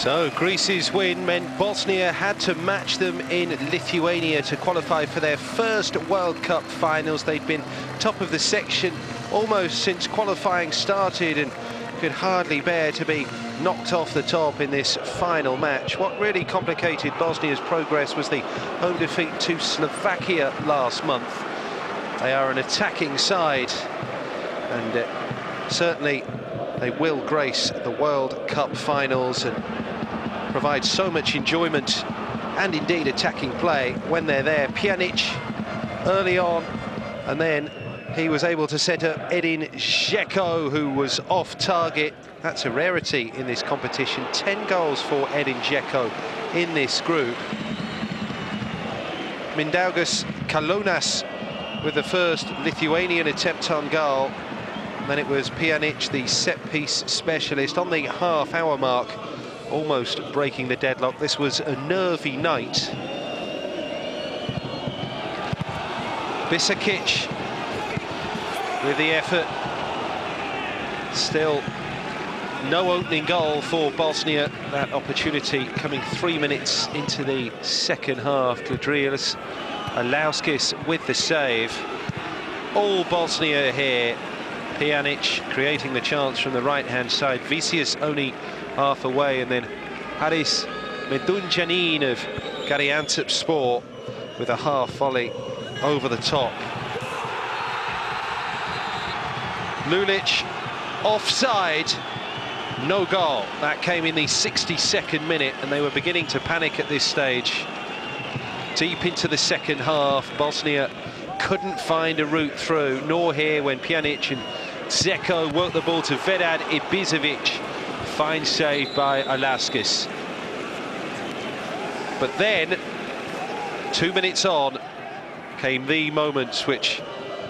So Greece's win meant Bosnia had to match them in Lithuania to qualify for their first World Cup finals. They'd been top of the section almost since qualifying started and could hardly bear to be knocked off the top in this final match. What really complicated Bosnia's progress was the home defeat to Slovakia last month. They are an attacking side, and certainly they will grace the World Cup finals and provide so much enjoyment and indeed attacking play when they're there. Pjanic early on, and then he was able to set up Edin Dzeko, who was off target. That's a rarity in this competition. 10 goals for Edin Dzeko in this group. Mindaugas Kalonas with the first Lithuanian attempt on goal. And then it was Pjanic, the set-piece specialist, on the half-hour mark, almost breaking the deadlock. This was a nervy night. Bisakic with the effort. Still no opening goal for Bosnia. That opportunity coming 3 minutes into the second half. Kudrilas, Alauskis with the save. All Bosnia here. Pjanic creating the chance from the right-hand side. Vicius only half away, and then Haris Medunjanin of Gaziantepspor with a half volley over the top. Lulic offside, no goal. That came in the 62nd minute, and they were beginning to panic at this stage. Deep into the second half, Bosnia couldn't find a route through, nor here when Pjanic and Dzeko worked the ball to Vedad Ibisevic. Fine save by Alauskis. But then, 2 minutes on, came the moments which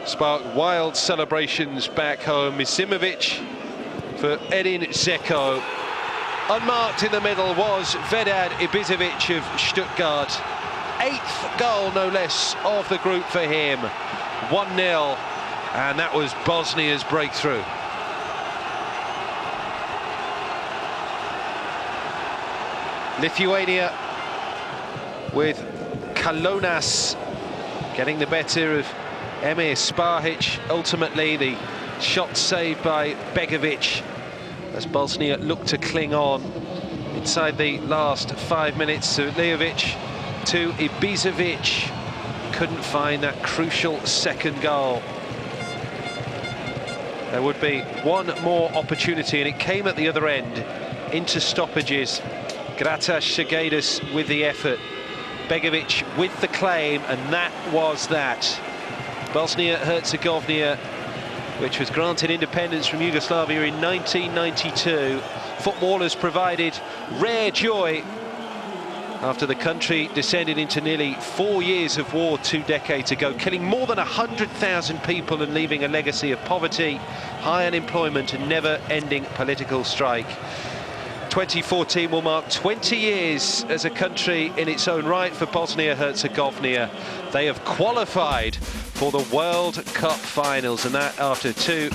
sparked wild celebrations back home. Misimovic for Edin Dzeko. Unmarked in the middle was Vedad Ibisevic of Stuttgart. 8th goal, no less, of the group for him. 1-0, and that was Bosnia's breakthrough. Lithuania with Kalonas getting the better of Emir Spahic. Ultimately, the shot saved by Begovic as Bosnia looked to cling on inside the last 5 minutes. To Lejovic, to Ibisevic, couldn't find that crucial second goal. There would be one more opportunity, and it came at the other end, into stoppages. Gratas Segedus with the effort, Begovic with the claim, and that was that. Bosnia-Herzegovina, which was granted independence from Yugoslavia in 1992, footballers provided rare joy after the country descended into nearly 4 years of war 2 decades ago, killing more than 100,000 people and leaving a legacy of poverty, high unemployment and never-ending political strife. 2014 will mark 20 years as a country in its own right for Bosnia-Herzegovina. They have qualified for the World Cup finals, and that after 2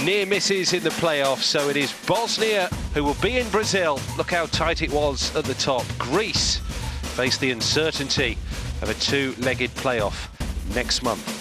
near misses in the playoffs. So it is Bosnia who will be in Brazil. Look how tight it was at the top. Greece face the uncertainty of a 2-legged playoff next month.